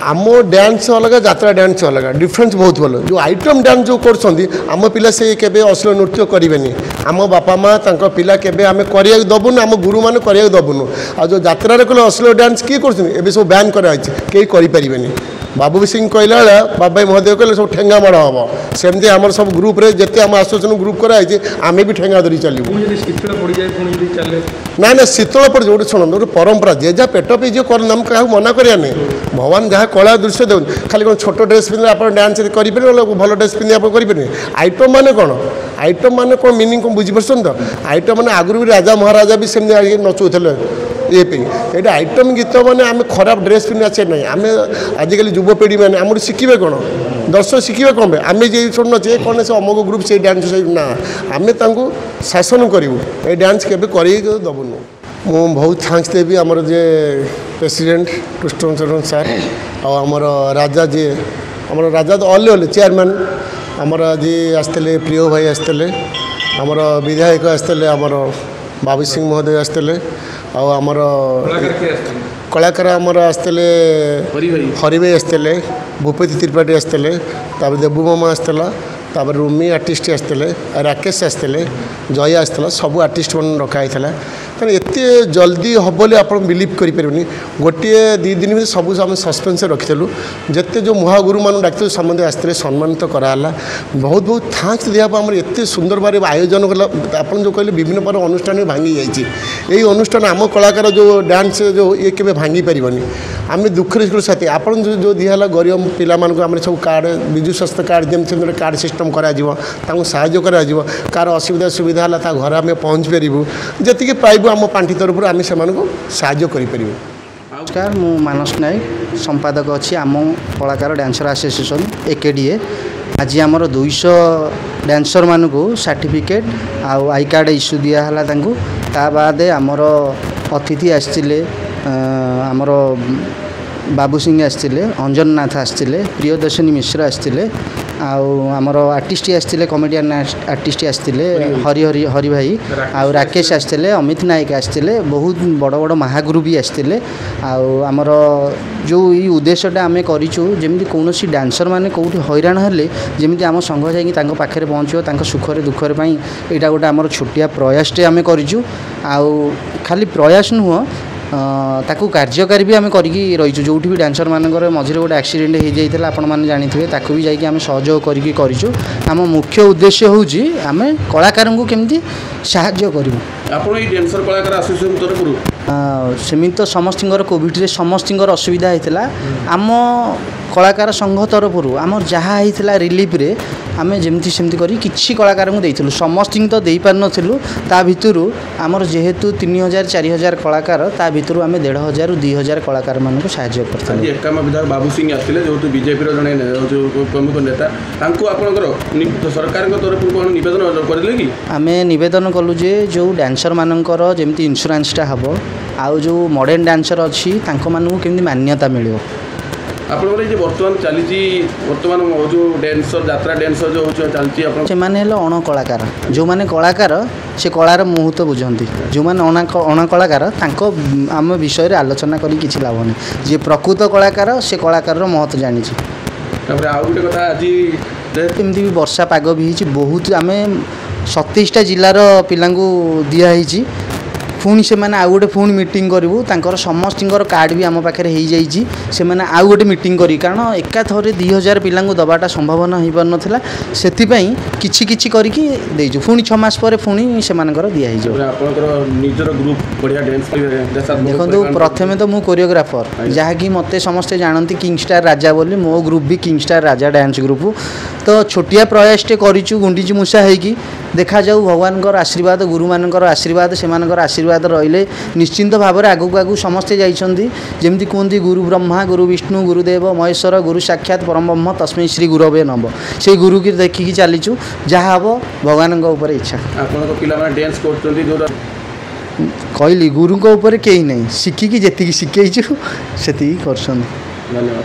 आम डांस अलग यात्रा डांस अलग डिफरेन्स बहुत भल जो आइटम डांस जो करम पिला से केबे अश्लील नृत्य करेंगे आम बापा माँ पिला केबे आम करिया दबुनु आम गुरु मान करिया दबुनु आ जो यात्रा कले अश्लील डांस किए कर सब बैन कराई कहीं करें बाबू सिंह कहला बाबा महोदय कहले सब ठेंगा माड़ हम सेमती आम सब ग्रुप रे जिते आम एसोसिएशन ग्रुप कराई आम भी ठेंगा धरी चलू ना ना शीतल पड़ गोटे शुणु गोटे परंपरा जे जहाँ पेट पी जो करम क्या मना करा नहीं भगवान जहाँ कला दृश्य देन खाली कौन छोट ड्रेस पिंधे आप डांस करेंगे भल ड्रेस पिंधे आप करेंगे आइटम मान कौन आइटम मान कौन मिनिंग कौन बुझीपार तो आइटम मैंने आगुरी भी राजा महाराजा भी सेमती नचुले ये ये आइटम गीत मैंने आम खराब ड्रेस पिंधि आसे ना आम आजिकल युवपीढ़ी मैंने आम शिखे कौन दर्शक शिखे कौन आम जे शुणु चे कौन से अमुक ग्रुप से डांस ना आम शासन करूँ ये डांस के दबुनु मु बहुत थैंक्स देवी आमर जे प्रेसिडेंट कृष्णचरण सार आमर राजा जी आमर राजा तो अल्ले चेयरमैन आमर जी आसते प्रिय भाई आसते आमर विधायक आसते आमर बाबू सिंह महोदय आसते आमर कलाकार आमर आसते हरि भाई आसते भूपति त्रिपाठी आसते देबू मामा आसला रूमी आर्टिस्ट आसते राकेश आसते जय आसला सब आर्टिस्ट मन रखाई कारण एत जल्दी हम बोली आप बिलीव करें गोटे दी दिन में सब आम सस्पेन्स रखीलु जिते जो महागुरु मान डाक समझे आसते सम्मानित कराला बहुत बहुत थैंक्स दिया आम एत सुंदर भाव आयोजन कला आप जो कहले विभिन्न प्रकार अनुष्ठान भांगी जाइए अनुष्ठान आम कलाकार जो डांस जो ये के भांगी पारनी आम दुखरे साथी आप जो दिहला गरीब पिला सब कार्ड विजु स्वास्थ्य कार्ड जमी कार्ड सिस्टम करा कार असुविधा सुविधा है घर आम पहुँच पारू जी पाइबू आम पांठी तरफ आम से करें। नमस्कार मु मानस नायक संपादक अच्छी आम कलाकार डांसर एसोसिएशन एकेडीए आज आमर 200 डांसर मानक सर्टिफिकेट आउ आई कार्ड इश्यू दिहला ता बाद आमर अतिथि आसते आमर बाबू सिंह आसते अंजन नाथ आसते प्रियदर्शनी मिश्र आसते आमर आर्टिस्ट आसते कमेडियन आर्टिस्ट आसते हरि भाई आउ राकेश आसते अमित नायक आसते बहुत बड़ बड़ महागुरु भी आसते आमर जो ये उद्देश्यटा आम करूँ जमी कौन डांसर मैंने कौटी हैरान हेले जमी आम संघ जाकि पाखे पहुँचो सुखरे दुखरे यहाँ गोटे आम छोटिया प्रयासटे आम करूँ आउ खाली प्रयास नुह ताकू कार्यकारी भी आम करी रहीचु जो भी डांसर मानकर मझे गोटे एक्सीडेंट हो जाता आपण मैंने जानी ताकू भी जाकि आम सहयोग करूँ आम मुख्य उद्देश्य हूँ आम कलाकार को केमती साहाय्य करूँ डांसर कलाकार एसोसिएशन तरफ सेमित तो समस्त कोविड समस्त असुविधा होता आम कलाकार संघ तरफ आम जहाँ होता रिलीफ रे आम जमती सेमती करी किसी कलाकार को देइथिलु समस्त तो दे पार नथिलु ता भितरु आमर जेहेतु 3000 4000 कलाकार ता भितरु आम 1500 2000 कलाकार मानक सहायता करथि। एकाम विधायक बाबू सिंह आसले जो बीजेपी रो जने जो प्रमुख नेता तांको आपनकर सरकार को तरफ कोन निवेदन करले कि आमे निवेदन कलु जे जो डांसर मानकर जेमती इंश्योरेंसटा हबो आउ जो मॉडर्न डांसर अछि तांको मानकु केमती मान्यता मिलियो आप बर्तमान चली बर्तमान जो डांसर यात्रा डांसर जो चलती से अण कलाकार जो मैंने कलाकार से कलार मुहूर्त बुझंती जो मैंने अण कलाकार आम विषय आलोचना करी किसी लाभ नहीं जी प्रकृत कलाकार से कलाकार महत्व जानी गोटे कथा आज एमती भी वर्षा पाग भी बहुत आम 27टा जिलार पिला दिखाई पुणी से मैंने आउ गोटे पुणी मीटिंग करूँ तांकर समस्त कार्ड भी आम पाखे हो जाइए से मैंने आउ गोटे मीटिंग करी कारण एका थरे 2000 पिला दबाटा संभावना हो पार नाला से किछि किछि करके देइछु पुणी 6 मास पर पुणी से दिखाई देखो प्रथमे तो मु कोरियोग्राफर जहाँकि मत समस्ते जानती किंग स्टार राजा बोली मो ग्रुप भी किंग स्टार राजा डांस ग्रुप तो छोटिया प्रयासटे करूँ गुंडीची मूषा होगी देखा जाऊ भगवान आशीर्वाद गुरु मानकर आशीर्वाद से आशीर्वाद रहिले निश्चिंत भाव में आगू आगू समस्ते जाइछन्ति जेमती कहते गुरु ब्रह्मा गुरु विष्णु गुरुदेव महेश्वर गुरु साक्षात परम ब्रह्म तस्मै श्री गुरवे नम से गुरु की देखिकी चलीचु जहाँ हम भगवान इच्छा कहली गुरु कहीं नहीं शिखिकी जी शिखु से कर। धन्यवाद।